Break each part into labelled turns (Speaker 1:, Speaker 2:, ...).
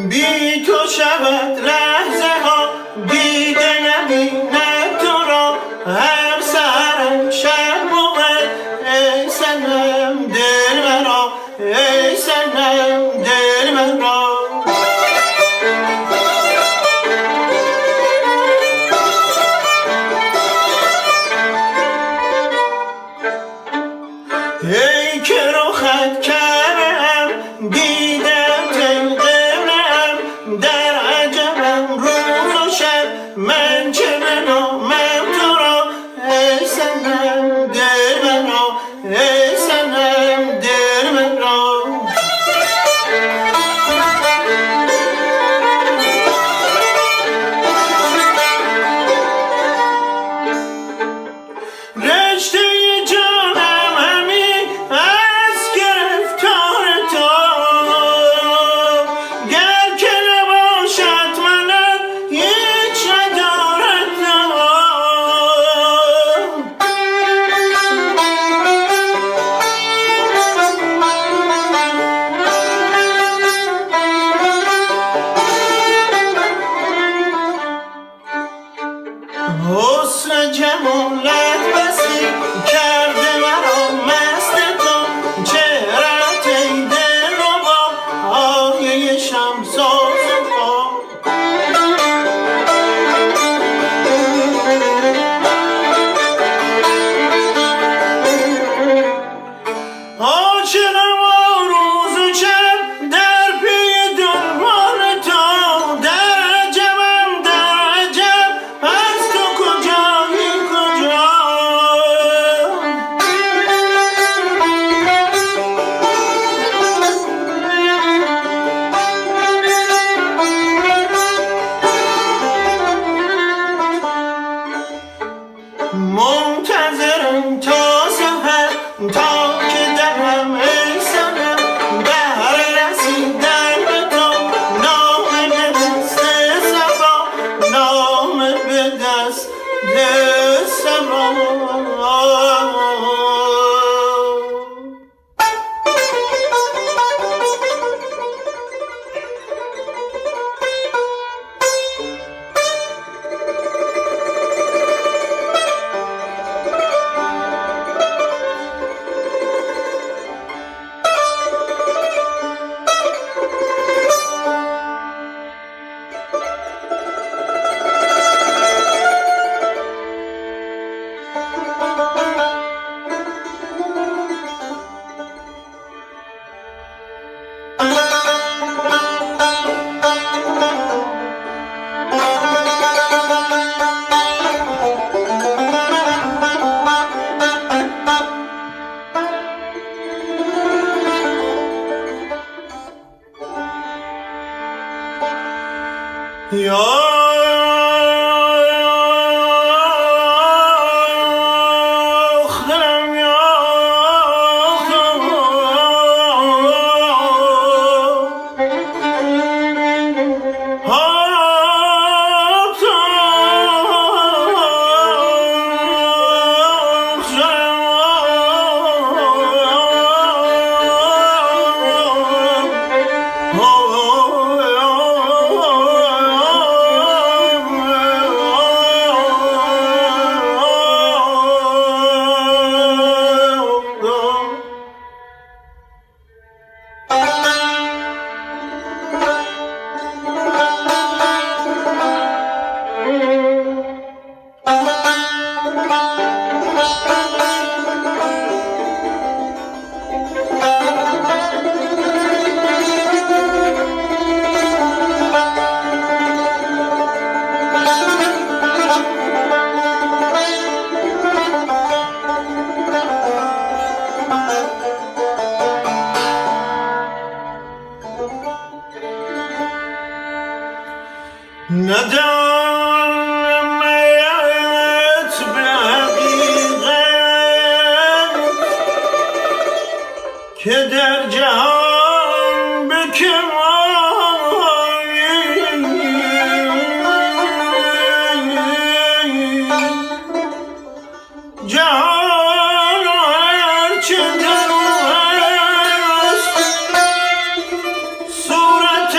Speaker 1: بی تو شود لحظه ها دیده نبیند تو را هر سحرم شب بود ای سنم دل مرا ای سنم دل مرا ای که رخت کردم دیدم تلقنم در عجبم روز و شب من چه بنامم تو را ای سنم دل مرا ای سنم دل مرا رشته جانم همین از گرفتار تو گر که نباشد منم هیچ ندارد نوا حسن جمالت بسی کرده مرا مست تو چهرت ای دلربا آیه شمساز پا عاشقم و روز و شب در پی دنبال تو در عجبم در عجب از تو کجایی کجا منتظرم تا سحر تا که دهم ای صنم بهر رسیدن به تو نامه به دست صبا نامه به دست صبا ندانمت به حقیقت که در جهان به که جهان هرچه در او هست صورت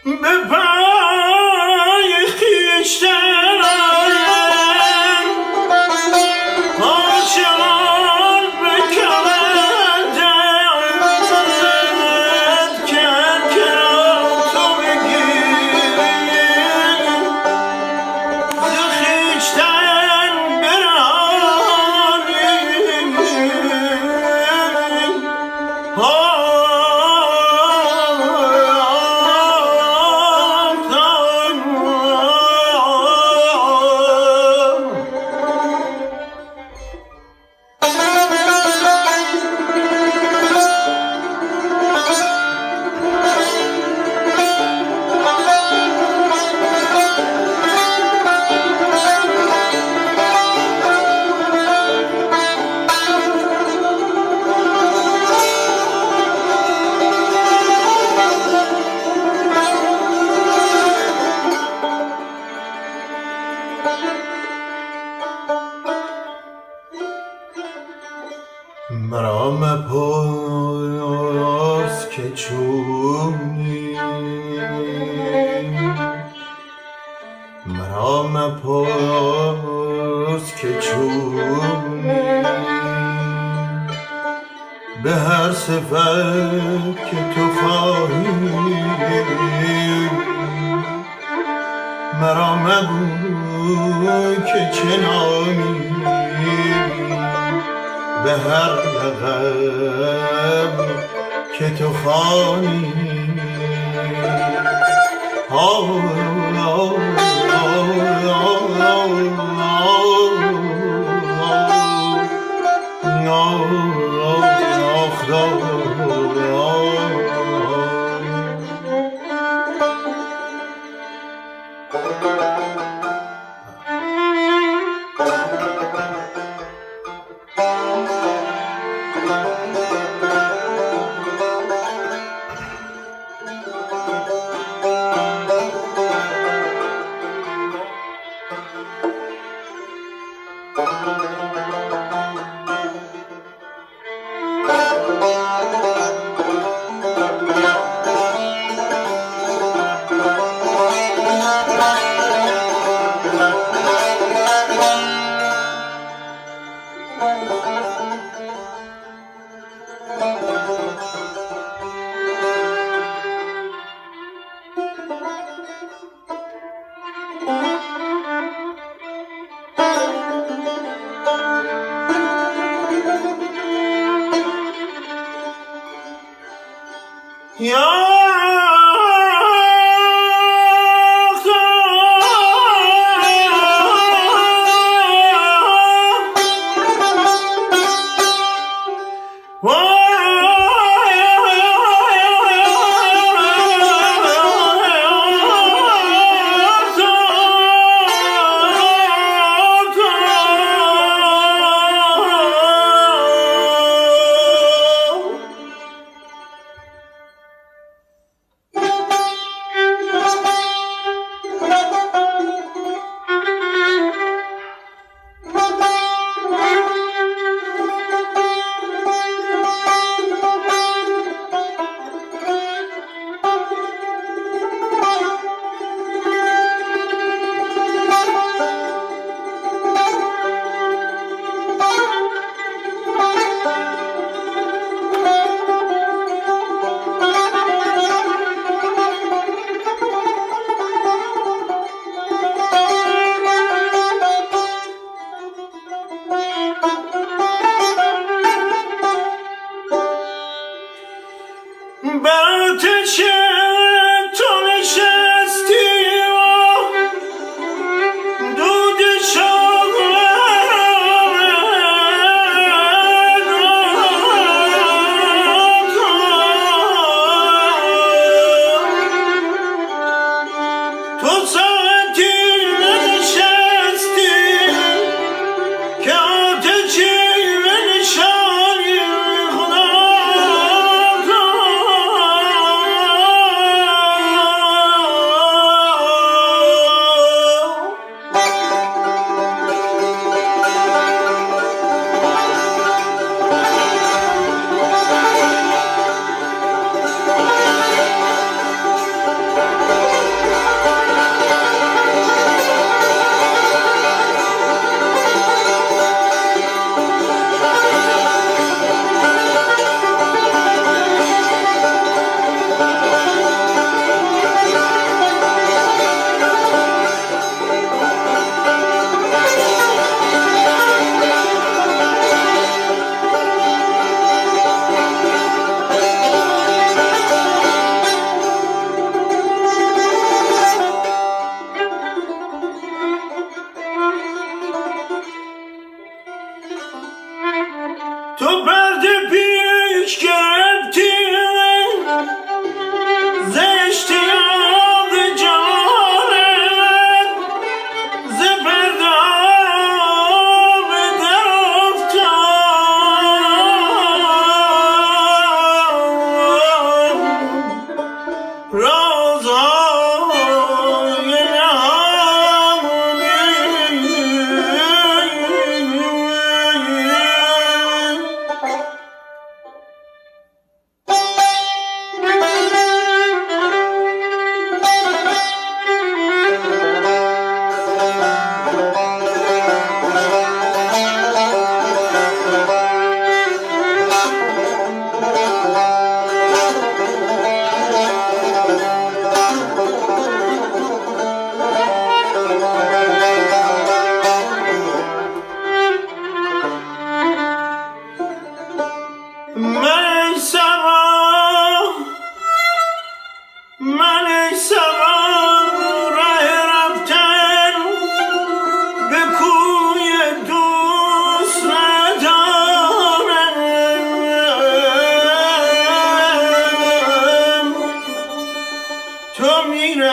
Speaker 1: به پای خویشتن عاشقان به کمندت کرد که را تو بگیری ز خویشتن برانی مرا مپرس که چونی مرا مپرس که چونی به هر صفت که تو خواهی مرا مگو که چنانی به هر لقب که تو خوانی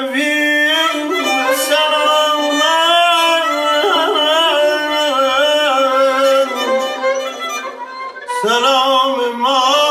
Speaker 1: شوی سلام سلام ما